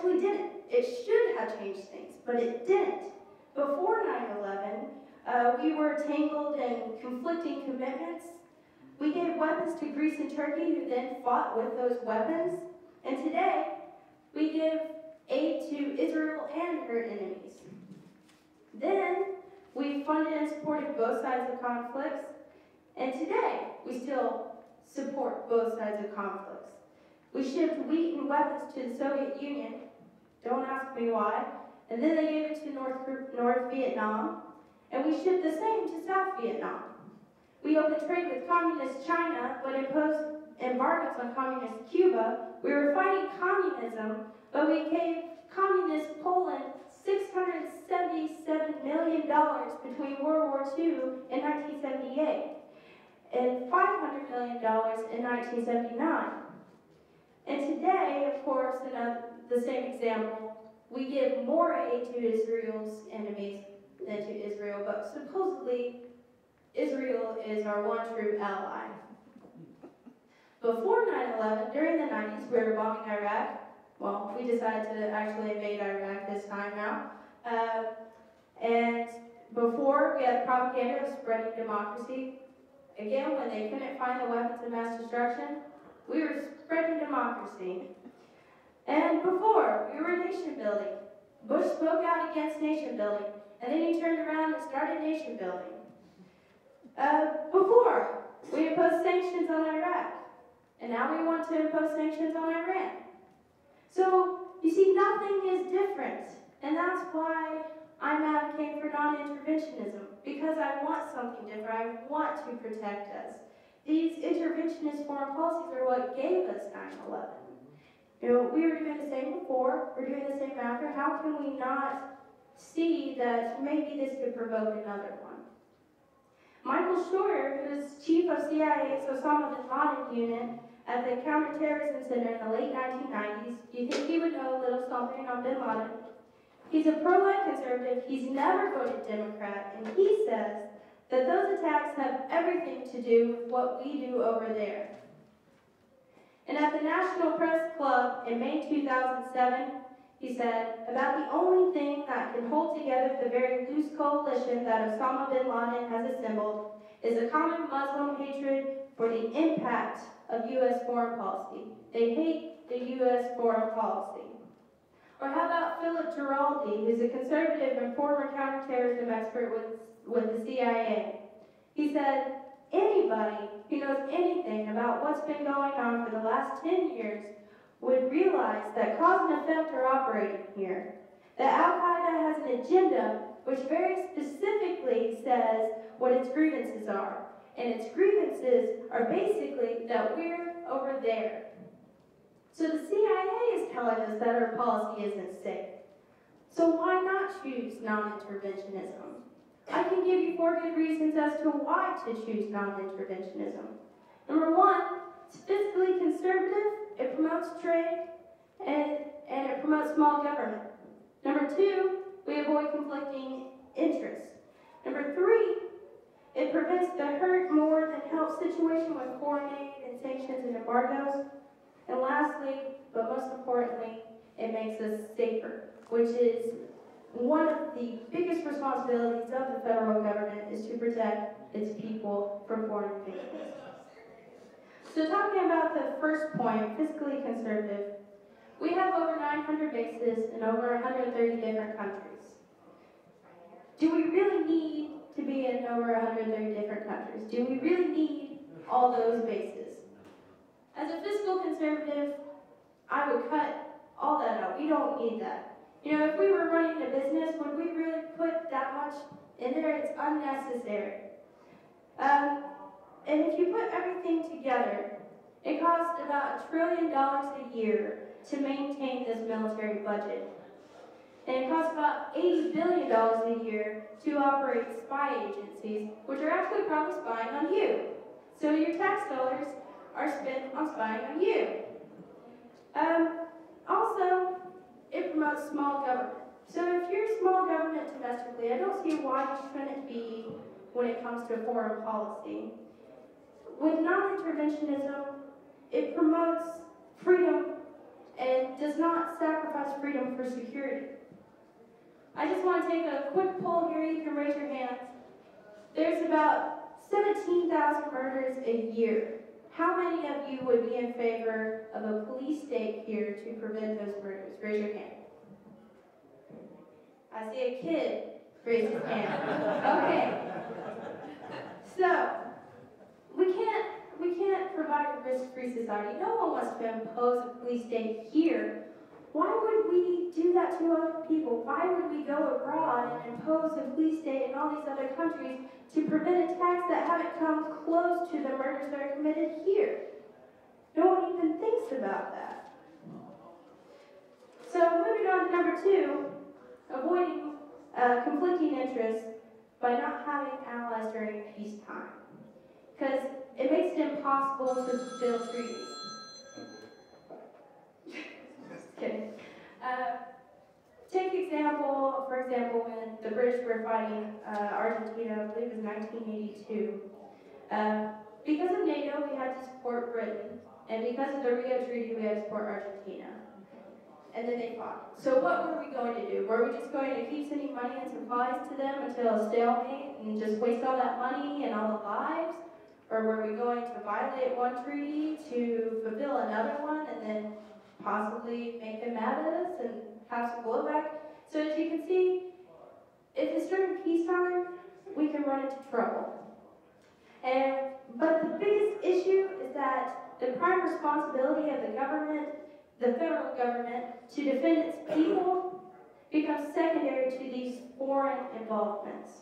actually didn't. It should have changed things, but it didn't. Before 9/11, we were tangled in conflicting commitments. We gave weapons to Greece and Turkey, who then fought with those weapons. And today, we give aid to Israel and her enemies. Then, we funded and supported both sides of conflicts. And today, we still support both sides of conflicts. We shipped wheat and weapons to the Soviet Union. Don't ask me why. And then they gave it to North Vietnam. And we shipped the same to South Vietnam. We opened trade with communist China, but imposed embargoes on communist Cuba. We were fighting communism, but we gave communist Poland $677 million between World War II and 1978, and $500 million in 1979. And today, of course, in the same example, we give more aid to Israel's enemies than to Israel, but supposedly Israel is our one true ally. Before 9/11, during the 90s, we were bombing Iraq. Well, we decided to actually invade Iraq this time now. And before, we had propaganda of spreading democracy. Again, when they couldn't find the weapons of mass destruction, we were spreading democracy. And before, we were nation building. Bush spoke out against nation building, and then he turned around and started nation building. Before, we imposed sanctions on Iraq, and now we want to impose sanctions on Iran. So, you see, nothing is different, and that's why I'm advocating for non-interventionism, because I want something different. I want to protect us. These interventionist foreign policies are what gave us 9/11. You know, we were doing the same before, we're doing the same after. How can we not see that maybe this could provoke another one? Michael Shorter, who is chief of CIA's Osama bin Laden unit at the Counterterrorism Center in the late 1990s, you think he would know a little something on bin Laden? He's a pro-life conservative, he's never voted Democrat, and he says that those attacks have everything to do with what we do over there. And at the National Press Club in May 2007, he said, about the only thing that can hold together the very loose coalition that Osama bin Laden has assembled is a common Muslim hatred for the impact of U.S. foreign policy. They hate the U.S. foreign policy. Or how about Philip Giraldi, who's a conservative and former counterterrorism expert with the CIA. He said, anybody who knows anything about what's been going on for the last 10 years would realize that cause and effect are operating here. That Al-Qaeda has an agenda which very specifically says what its grievances are. And its grievances are basically that we're over there. So the CIA is telling us that our policy isn't safe. So why not choose non-interventionism? I can give you 4 good reasons as to why to choose non-interventionism. Number 1, it's fiscally conservative, it promotes trade, and it promotes small government. Number 2, we avoid conflicting interests. Number 3, it prevents the hurt more than helps situation with foreign aid and sanctions and embargoes. And lastly, but most importantly, it makes us safer, which is one of the biggest responsibilities of the federal government is to protect its people from foreign invasions. So talking about the first point, fiscally conservative, we have over 900 bases in over 130 different countries. Do we really need to be in over 130 different countries? Do we really need all those bases? As a fiscal conservative, I would cut all that out. We don't need that. You know, if we were running a business, would we really put that much in there? It's unnecessary. And if you put everything together, it costs about $1 trillion a year to maintain this military budget. And it costs about $80 billion a year to operate spy agencies, which are actually probably spying on you. So your tax dollars are spent on spying on you. Also, it promotes small government. So if you're small government domestically, I don't see why you shouldn't be when it comes to foreign policy. With non-interventionism, it promotes freedom and does not sacrifice freedom for security. I just want to take a quick poll here. You can raise your hands. There's about 17,000 murders a year. How many of you would be in favor of a police state here to prevent those murders? Raise your hand. I see a kid raise his hand. Okay. So, we can't provide a risk-free society. No one wants to impose a police state here. Why would we do that to other people? Why would we go abroad and impose a police state in all these other countries to prevent attacks that haven't come close to the murders that are committed here? No one even thinks about that. So moving on to number 2, avoiding conflicting interests by not having allies during peacetime. Because it makes it impossible to fulfill treaties. Just kidding. For example, when the British were fighting Argentina, I believe it was 1982. Because of NATO, we had to support Britain, and because of the Rio Treaty, we had to support Argentina. And then they fought. So what were we going to do? Were we just going to keep sending money and supplies to them until a stalemate and just waste all that money and all the lives? Or were we going to violate one treaty to fulfill another one and then possibly make them mad at us and have some blowback? So as you can see, if it's during peacetime, we can run into trouble. But the biggest issue is that the prime responsibility of the government, the federal government, to defend its people becomes secondary to these foreign involvements.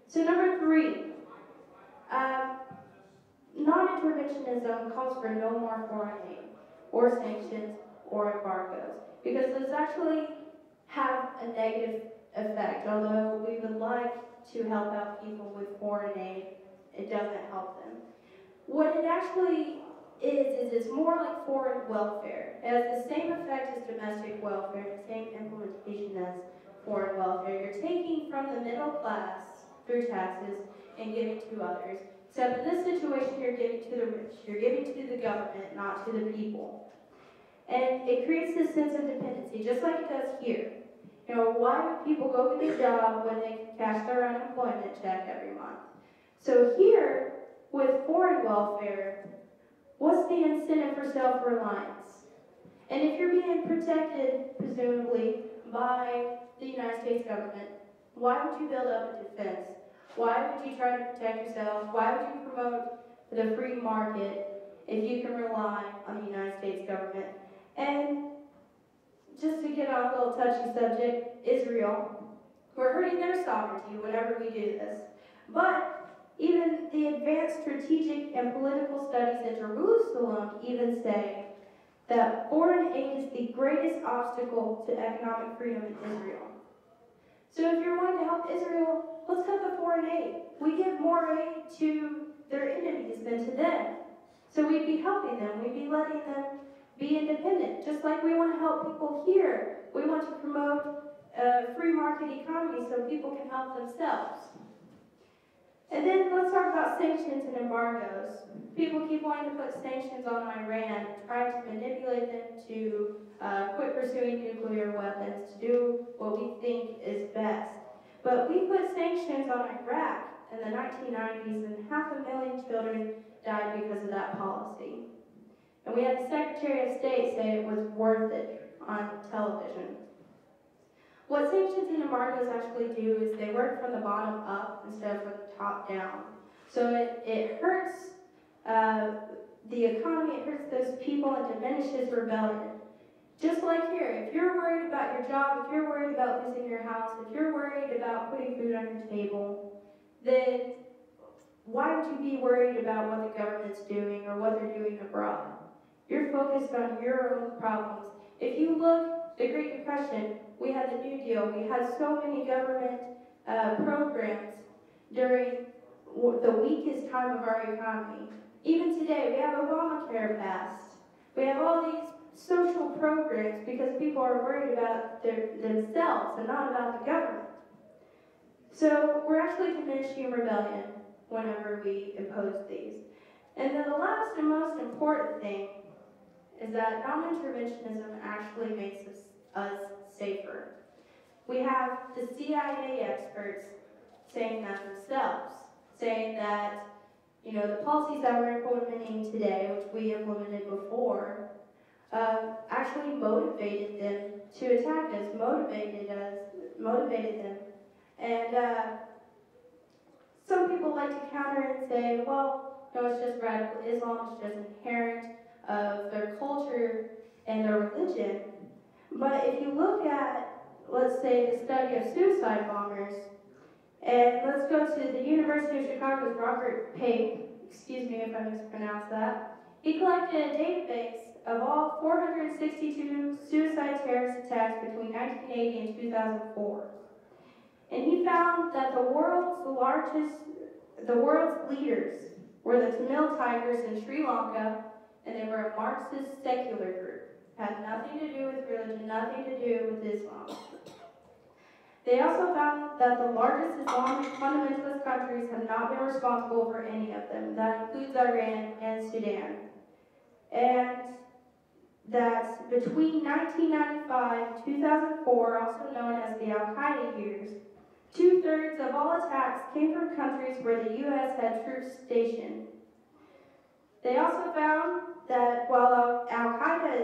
So number 3, non-interventionism calls for no more foreign aid or sanctions or embargoes, because those actually have a negative effect. Although we would like to help out people with foreign aid, it doesn't help them. What it actually is it's more like foreign welfare. It has the same effect as domestic welfare, the same implementation as foreign welfare. You're taking from the middle class through taxes and giving to others. Except in this situation, you're giving to the rich. You're giving to the government, not to the people. And it creates this sense of dependency, just like it does here. You know, why would people go get a job when they can cash their unemployment check every month? So here, with foreign welfare, what's the incentive for self-reliance? And if you're being protected, presumably, by the United States government, why would you build up a defense? Why would you try to protect yourself? Why would you promote the free market if you can rely on the United States government? And just to get on a little touchy subject, Israel, we're hurting their sovereignty whenever we do this. But even the advanced strategic and political studies in Jerusalem even say that foreign aid is the greatest obstacle to economic freedom in Israel. So if you're wanting to help Israel, let's cut the foreign aid. We give more aid to their enemies than to them. So we'd be helping them. We'd be letting them be independent. Just like we want to help people here. We want to promote a free market economy so people can help themselves. And then let's talk about sanctions and embargoes. People keep wanting to put sanctions on Iran, try to manipulate them to quit pursuing nuclear weapons, to do what we think is best. But we put sanctions on Iraq in the 1990s, and 500,000 children died because of that policy. And we had the Secretary of State say it was worth it on television. What sanctions and embargoes actually do is they work from the bottom up instead of from the top down. So it hurts the economy, it hurts those people, and diminishes rebellion. Just like here, if you're worried about your job, if you're worried about losing your house, if you're worried about putting food on your table, then why would you be worried about what the government's doing or what they're doing abroad? You're focused on your own problems. If you look, the Great Depression, we had the New Deal, we had so many government programs during the weakest time of our economy. Even today, we have Obamacare passed. We have all these social programs because people are worried about themselves and not about the government. So we're actually diminishing rebellion whenever we impose these. And then the last and most important thing is that non-interventionism actually makes us safer. We have the CIA experts saying that themselves, saying that, the policies that we're implementing today, which we implemented before, actually motivated them to attack us, motivated them. And some people like to counter and say, well, no, it's just radical Islam, it's just inherent of their culture and their religion. But if you look at, let's say, the study of suicide bombers, and let's go to the University of Chicago's Robert Pape, excuse me if I mispronounced that. He collected a database of all 462 suicide terrorist attacks between 1980 and 2004. And he found that the world's leaders were the Tamil Tigers in Sri Lanka, and they were a Marxist secular group. Had nothing to do with religion, nothing to do with Islam. They also found that the largest Islamic fundamentalist countries have not been responsible for any of them. That includes Iran and Sudan. And that between 1995 and 2004, also known as the Al-Qaeda years, 2/3 of all attacks came from countries where the U.S. had troops stationed. They also found that while Al-Qaeda